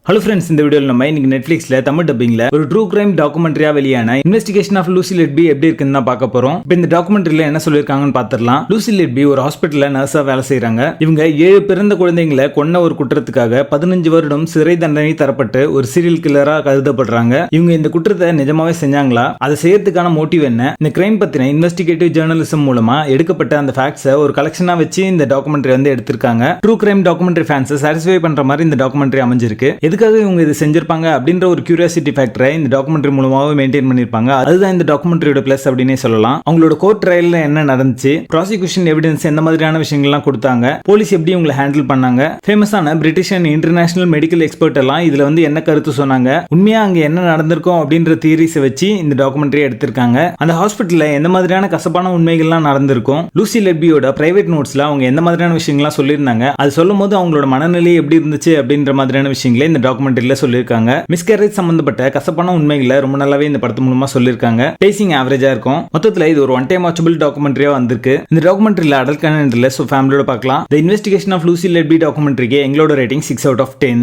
Hello friends, இந்த வீடியோவில் நம்ம இன்னைக்கு நெட்ஃபிளிக்ஸ்ல தமிழ் டப்பிங்ல ஒரு ட்ரூ கிரைம் டாக்குமெண்ட்ரியா வெளியான இன்வெஸ்டிகேஷன் ஆஃப் லூசி லெட்பி எப்படி இருக்குன்னு தான் பார்க்க போறோம். இப்போ இந்த டாக்குமெண்ட்ரியில என்ன சொல்லியிருக்காங்கன்னு பார்த்துடலாம். லூசி லெட்பி ஒரு ஹாஸ்பிட்டல்ல நர்ஸா வேலை செய்யறாங்க. இவங்க 7 பிறந்த குழந்தைங்களை கொன்ன ஒரு குற்றத்துக்காக 15 வருடம் சிறை தண்டனை தரப்பட்டு ஒரு சீரியல் கில்லரா கருதப்படுறாங்க. இவங்க இந்த குற்றத்தை நிஜமாவே செஞ்சாங்களா, அதை செய்யறதுக்கான மோட்டிவ் என்ன, இந்த கிரைம் பத்தின இன்வெஸ்டிகேட்டிவ் ஜேர்னலிசம் மூலமா எடுக்கப்பட்ட அந்த ஃபேக்ட்ஸை ஒரு கலெக்ஷனா வச்சு இந்த டாக்குமெண்ட்ரி வந்து எடுத்திருக்காங்க. ட்ரூ கிரைம் டாக்குமெண்ட்ரி ஃபேன்ஸை சாட்டிஸ்ஃபை பண்ற மாதிரி இந்த டாக்குமெண்ட்ரி அமைஞ்சிருக்கு. எதுக்காக இவங்க இது செஞ்சிருப்பாங்க அப்படின்ற ஒரு கியூரியாசிட்டி ஃபேக்டரை இந்த டாக்குமெண்ட்ரி மூலமாவே மெயின்டைன் பண்ணிருப்பாங்க. அதுதான் இந்த டாக்குமெண்ட்ரியோட பிளஸ் அப்படினே சொல்லலாம். அவங்களோட கோர்ட் ட்ரையல்ல என்ன நடந்துச்சு, ப்ராசிக்யூஷன் எவிடன்ஸ் எந்த மாதிரியான விஷயங்கள்லாம் கொடுத்தாங்க, போலீஸ் எப்படி இவங்களை ஹேண்டில் பண்ணாங்க, ஃபேமஸான British and international medical expert எல்லாம் இதுல வந்து என்ன கருத்து சொன்னாங்க, உண்மையா அங்க என்ன நடந்திருக்கும் அப்படின்ற தியரிஸை வச்சு இந்த டாக்குமெண்ட்ரி எடுத்திருக்காங்க. அந்த ஹாஸ்பிட்டல்ல எந்த மாதிரியான கசப்பான உண்மைகள்லாம் நடந்திருக்கும், லூசி லெட்பியோட பிரைவேட் நோட்ஸ்ல அவங்க எந்த மாதிரியான விஷயங்கள்லாம் சொல்லியிருந்தாங்க, அது சொல்லும் போது அவங்களோட மனநிலை எப்படி இருந்துச்சு அப்படின்ற மாதிரியான விஷயங்களை இந்த டாக்குமெண்ட்ரியில சொல்லியிருக்காங்க. மிஸ்கேரேஜ் சம்பந்தப்பட்ட கசப்பான உண்மைகளை ரொம்ப நல்லாவே இந்த படத்து மூலமா சொல்லியிருக்காங்க. பேசிங் ஆவரேஜா இருக்கும். மொத்தத்துல இது ஒரு ஒன் டைம் வாட்சபிள் டாக்குமெண்ட்ரியா வந்திருக்கு. இந்த டாக்குமெண்ட்ரியில அடல்ட் கண்டென்ட் இல்ல, சோ ஃபேமிலியோட பார்க்கலாம். தி இன்வெஸ்டிகேஷன் ஆஃப் லூசி லெட்பி டாக்குமெண்ட்ரிக்கு எங்களோட ரேட்டிங் 6 out of 10.